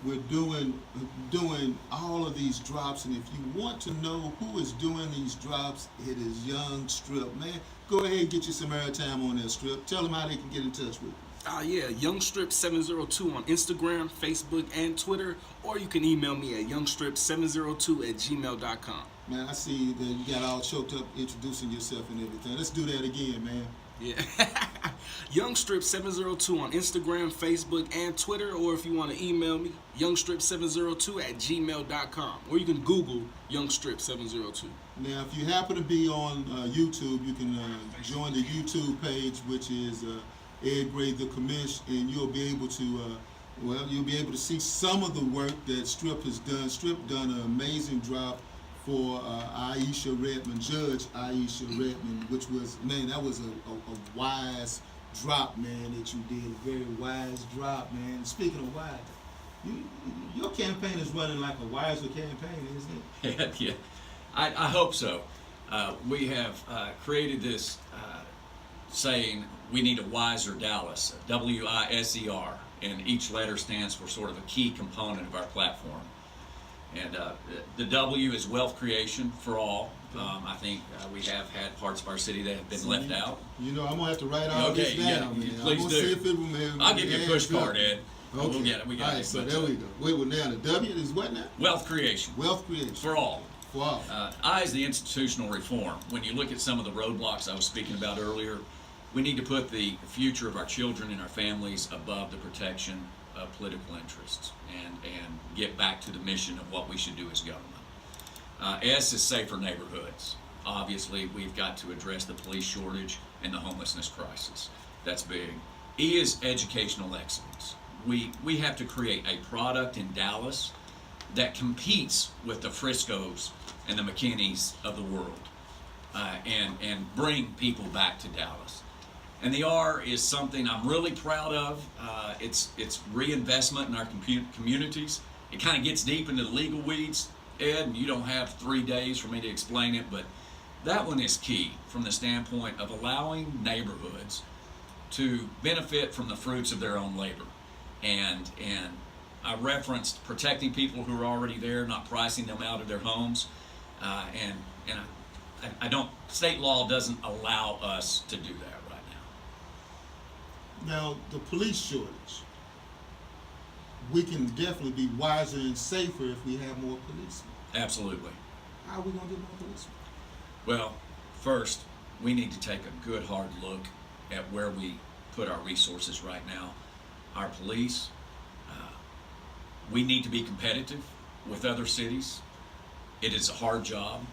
we're doing all of these drops, and if you want to know who is doing these drops, it is Young Strip. Man, go ahead and get you some airtime on that, Strip. Tell them how they can get in touch with you. Yeah, Youngstrip702 on Instagram, Facebook, and Twitter, or you can email me at youngstrip702@gmail.com. Man, I see that you got all choked up introducing yourself and everything. Let's do that again, man. Yeah. Youngstrip702 on Instagram, Facebook, and Twitter, or if you want to email me, youngstrip702@gmail.com, or you can Google Youngstrip702. Now, if you happen to be on YouTube, you can join the YouTube page, which is Ed Gray the Commish, and you'll be able to you'll be able to see some of the work that Strip has done. Strip done an amazing drop for Aisha Redmond, Judge Aisha Redmond, which was, man, that was a wise drop, man, that you did. A very wise drop, man. Speaking of wise, your campaign is running like a wiser campaign, isn't it? Yeah, I hope so. We have created this saying, we need a wiser Dallas, WISER, and each letter stands for sort of a key component of our platform. And the W is wealth creation for all. I think we have had parts of our city that have been left out. You know, I'm going to have to write all this down, man. Please do. I'll give you a push card, Ed. Okay. We'll get it. We got all right, it. so there we go. Wait, well, now the W is what now? Wealth creation. Wealth creation. For all. For all. I is the institutional reform. When you look at some of the roadblocks I was speaking about earlier, we need to put the future of our children and our families above the protection of political interests and get back to the mission of what we should do as government. S is safer neighborhoods. Obviously, we've got to address the police shortage and the homelessness crisis. That's big. E is educational excellence. We have to create a product in Dallas that competes with the Friscos and the McKinneys of the world and bring people back to Dallas. And the R is something I'm really proud of. It's reinvestment in our communities. It kind of gets deep into the legal weeds, Ed, and you don't have 3 days for me to explain it, but that one is key from the standpoint of allowing neighborhoods to benefit from the fruits of their own labor. And I referenced protecting people who are already there, not pricing them out of their homes. I don't, state law doesn't allow us to do that right now. Now, the police shortage. We can definitely be wiser and safer if we have more policemen. Absolutely. How are we going to get more policemen? Well, first, we need to take a good hard look at where we put our resources right now. Our police, we need to be competitive with other cities. It is a hard job,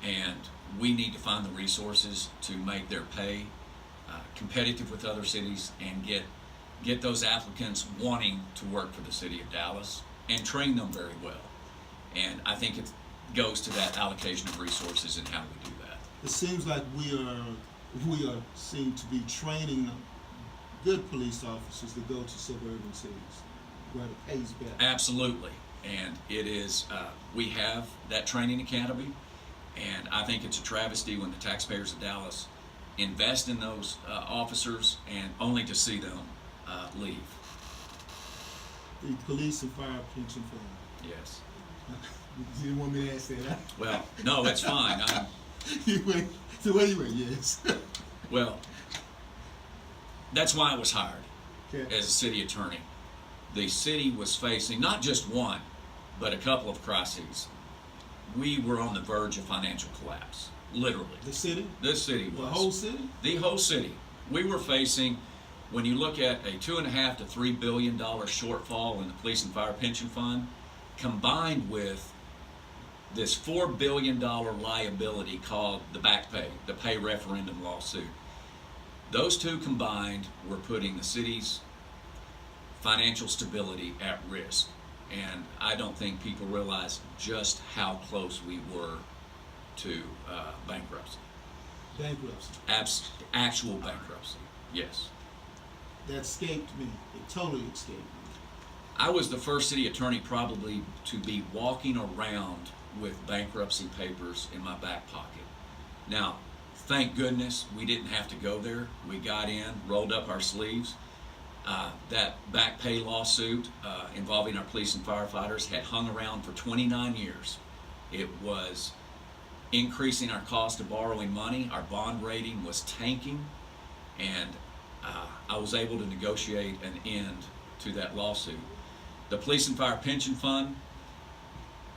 and we need to find the resources to make their pay competitive with other cities and get those applicants wanting to work for the city of Dallas and train them very well. And I think it goes to that allocation of resources and how we do that. It seems like we seem to be training good police officers to go to suburban cities where the pay's better. Absolutely. And it is, we have that training academy, and I think it's a travesty when the taxpayers of Dallas invest in those officers and only to see them leave. The police and fire pension fund. Yes. You didn't want me to ask that? Well, no, it's fine. So anyway, yes. Well, that's why I was hired Okay. as a city attorney. The city was facing not just one, but a couple of crises. We were on the verge of financial collapse, literally. The city? The city was. The whole city? The whole city. We were facing, when you look at a $2.5 to $3 billion shortfall in the police and fire pension fund, combined with this $4 billion liability called the back pay, the pay referendum lawsuit. Those two combined were putting the city's financial stability at risk. And I don't think people realize just how close we were to bankruptcy. Bankruptcy. Actual bankruptcy, yes. That escaped me. It totally escaped me. I was the first city attorney probably to be walking around with bankruptcy papers in my back pocket. Now, thank goodness we didn't have to go there. We got in, rolled up our sleeves. That back pay lawsuit involving our police and firefighters had hung around for 29 years. It was increasing our cost of borrowing money. Our bond rating was tanking, and I was able to negotiate an end to that lawsuit. The Police and Fire Pension Fund,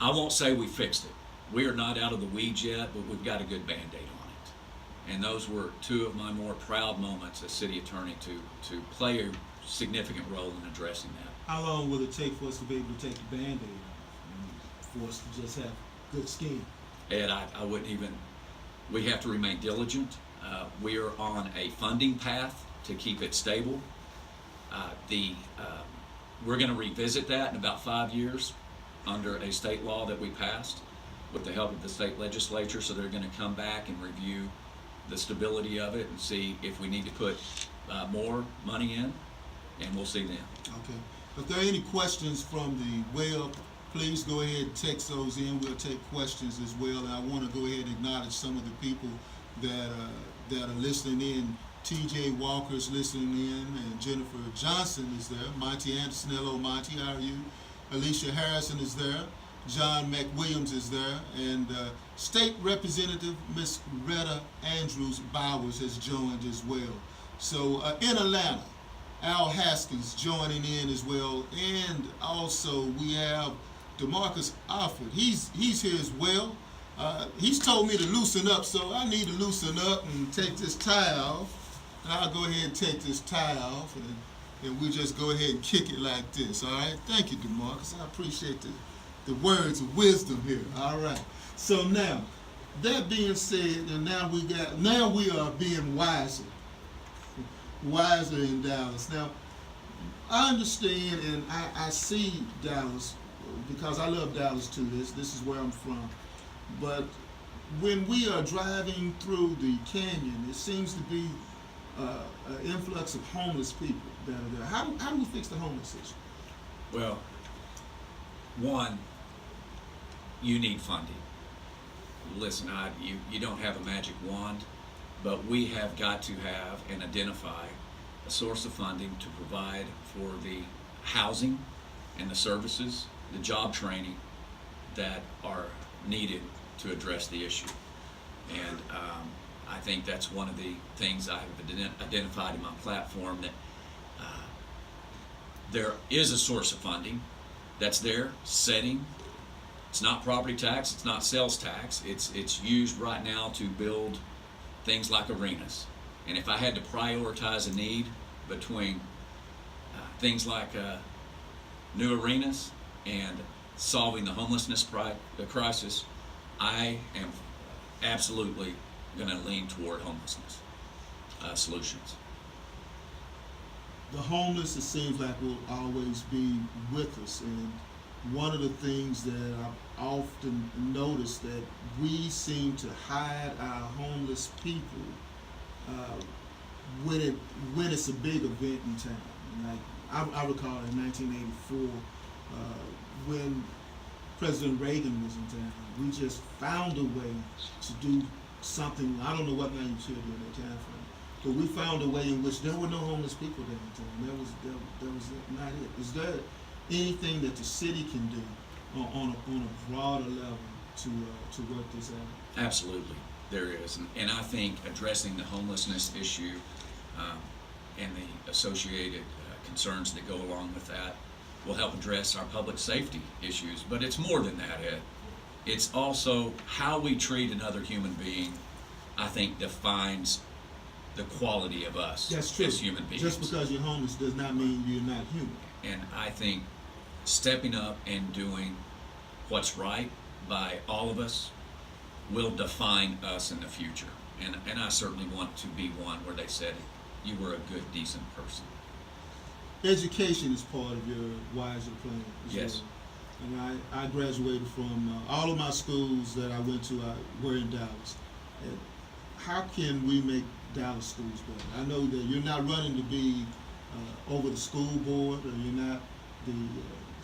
I won't say we fixed it. We are not out of the weeds yet, but we've got a good Band-Aid on it. And those were two of my more proud moments as city attorney to play a significant role in addressing that. How long will it take for us to be able to take the Band-Aid off and for us to just have good skin? Ed, I wouldn't even, we have to remain diligent. We are on a funding path to keep it stable. We're going to revisit that in about 5 years under a state law that we passed with the help of the state legislature. So they're going to come back and review the stability of it and see if we need to put more money in, and we'll see then. Okay. If there are any questions from the web, please go ahead and text those in. We'll take questions as well. And I want to go ahead and acknowledge some of the people that are listening in. T.J. Walker's listening in, and Jennifer Johnson is there. Monty Anderson, hello Monty, how are you? Alicia Harrison is there. John McWilliams is there, and State Representative Miss Retta Andrews Bowers has joined as well. So in Atlanta, Al Haskins joining in as well, and also we have DeMarcus Alford. He's here as well. He's told me to loosen up, so I need to loosen up and take this tie off. And I'll go ahead and take this tie off, and we'll just go ahead and kick it like this. All right? Thank you, DeMarcus. I appreciate the words of wisdom here. All right. So now, that being said, and now we are being wiser in Dallas. Now, I understand and I see Dallas because I love Dallas too. This is where I'm from. But when we are driving through the canyon, it seems to be an influx of homeless people that are there. How do we fix the homeless issue? Well, one, you need funding. Listen, you don't have a magic wand, but we have got to have and identify a source of funding to provide for the housing and the services, the job training that are needed to address the issue. And I think that's one of the things I have identified in my platform, that there is a source of funding that's there, setting. It's not property tax, it's not sales tax. It's used right now to build things like arenas. And if I had to prioritize a need between things like new arenas and solving the homelessness crisis, I am absolutely going to lean toward homelessness solutions. The homeless, it seems like, will always be with us, and one of the things that I've often noticed that we seem to hide our homeless people when it's a big event in town. Like I recall in 1984 when President Reagan was in town, we just found a way to do something. I don't know what magnitude during that time frame, but we found a way in which there were no homeless people downtown. That was not it. Is there anything that the city can do on a broader level to work this out? Absolutely, there is, and I think addressing the homelessness issue and the associated concerns that go along with that will help address our public safety issues. But it's more than that, Ed. It's also how we treat another human being, I think, defines the quality of us. That's true. As human beings. Just because you're homeless does not mean you're not human. And I think stepping up and doing what's right by all of us will define us in the future. And I certainly want to be one where they said you were a good, decent person. Education is part of your wiser plan as Yes. well. And I graduated from all of my schools that I went to were in Dallas. And how can we make Dallas schools better? I know that you're not running to be over the school board, or you're not the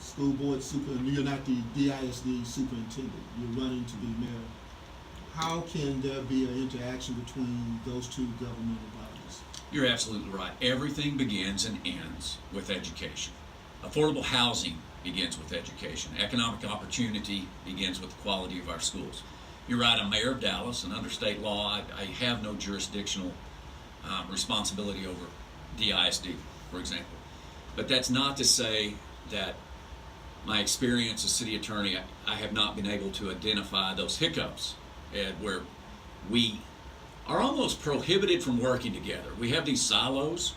school board you're not the DISD superintendent. You're running to be mayor. How can there be an interaction between those two governmental bodies? You're absolutely right. Everything begins and ends with education. Affordable housing begins with education. Economic opportunity begins with the quality of our schools. You're right, I'm mayor of Dallas, and under state law, I have no jurisdictional responsibility over DISD, for example. But that's not to say that my experience as city attorney, I have not been able to identify those hiccups where we are almost prohibited from working together. We have these silos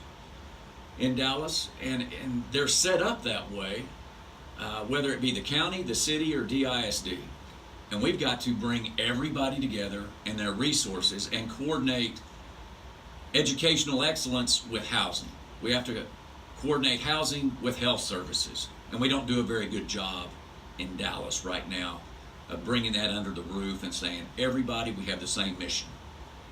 in Dallas, and they're set up that way, whether it be the county, the city, or DISD. And we've got to bring everybody together and their resources and coordinate educational excellence with housing. We have to coordinate housing with health services. And we don't do a very good job in Dallas right now of bringing that under the roof and saying, everybody, we have the same mission.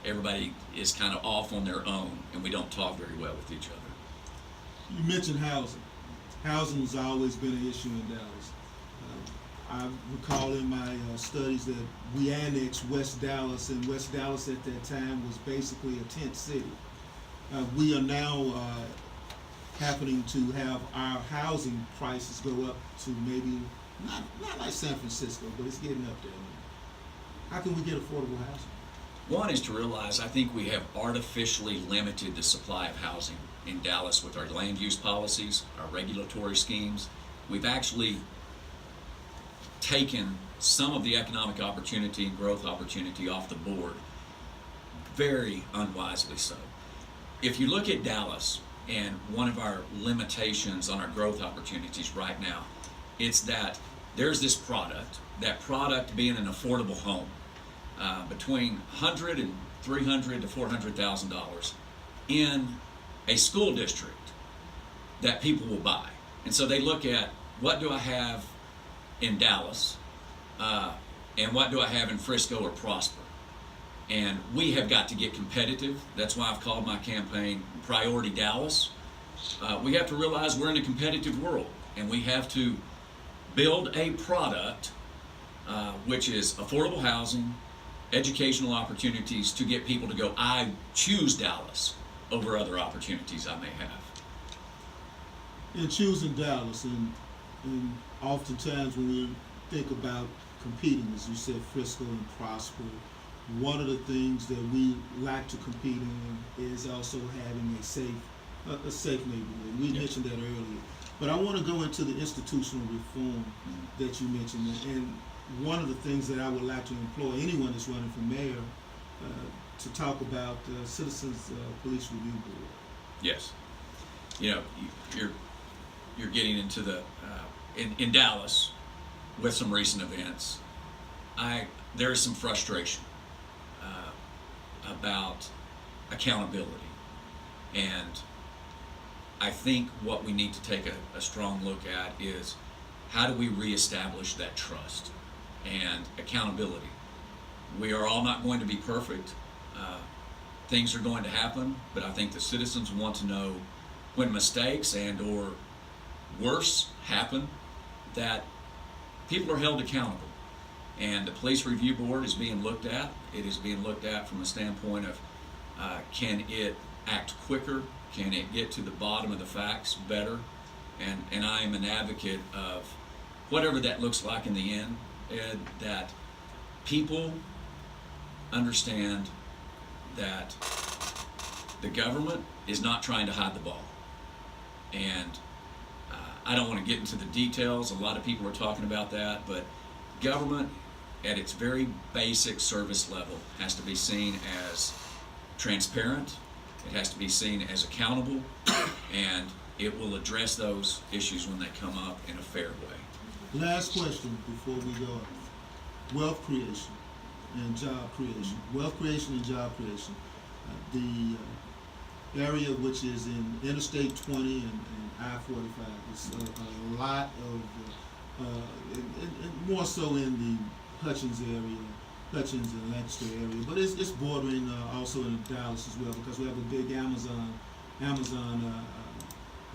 Everybody is kind of off on their own, and we don't talk very well with each other. You mentioned housing. Housing has always been an issue in Dallas. I recall in my studies that we annexed West Dallas, and West Dallas at that time was basically a tent city. We are now happening to have our housing prices go up to maybe, not like San Francisco, but it's getting up there. How can we get affordable housing? One is to realize I think we have artificially limited the supply of housing in Dallas with our land use policies, our regulatory schemes. We've actually taken some of the economic opportunity and growth opportunity off the board, very unwisely so. If you look at Dallas, and one of our limitations on our growth opportunities right now, it's that there's this product, that product being an affordable home, between $100,000 and $300,000 to $400,000 in a school district that people will buy. And so they look at, what do I have in Dallas, and what do I have in Frisco or Prosper? And we have got to get competitive. That's why I've called my campaign Priority Dallas. We have to realize we're in a competitive world, and we have to build a product which is affordable housing, educational opportunities to get people to go, I choose Dallas over other opportunities I may have. In choosing Dallas, and oftentimes when we think about competing, as you said, Frisco and Prosper, one of the things that we like to compete in is also having a safe neighborhood. We mentioned that earlier. But I want to go into the institutional reform that you mentioned. And one of the things that I would like to employ anyone that's running for mayor to talk about Citizens Police Review Board. Yes. You know, you're getting into the, in Dallas, with some recent events, there is some frustration about accountability. And I think what we need to take a strong look at is, how do we reestablish that trust and accountability? We are all not going to be perfect. Things are going to happen, but I think the citizens want to know when mistakes and or worse happen, that people are held accountable. And the Police Review Board is being looked at. It is being looked at from the standpoint of, can it act quicker? Can it get to the bottom of the facts better? And I am an advocate of whatever that looks like in the end, that people understand that the government is not trying to hide the ball. And I don't want to get into the details. A lot of people are talking about that, but government at its very basic service level has to be seen as transparent. It has to be seen as accountable, and it will address those issues when they come up in a fair way. Last question before we go. Wealth creation and job creation. Wealth creation and job creation. The area which is in Interstate 20 and I-45 is a lot of, and more so in the Hutchins and Lancaster area, but it's bordering also in Dallas as well, because we have a big Amazon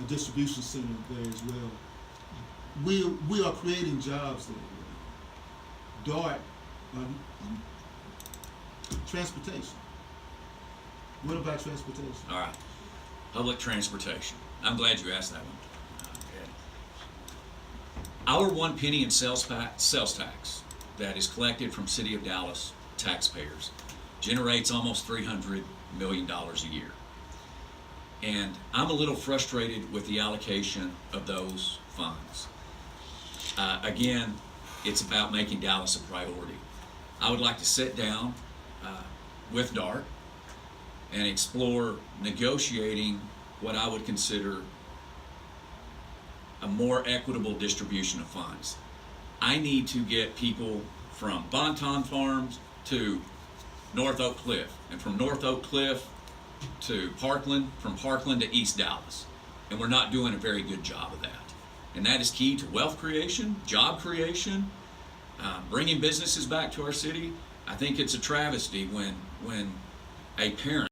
distribution center there as well. We are creating jobs there. DART, transportation. What about transportation? All right. Public transportation. I'm glad you asked that one. Our 1 penny in sales tax that is collected from City of Dallas taxpayers generates almost $300 million a year. And I'm a little frustrated with the allocation of those funds. Again, it's about making Dallas a priority. I would like to sit down with DART and explore negotiating what I would consider a more equitable distribution of funds. I need to get people from Bonton Farms to North Oak Cliff, and from North Oak Cliff to Parkland, from Parkland to East Dallas. And we're not doing a very good job of that. And that is key to wealth creation, job creation, bringing businesses back to our city. I think it's a travesty when a parent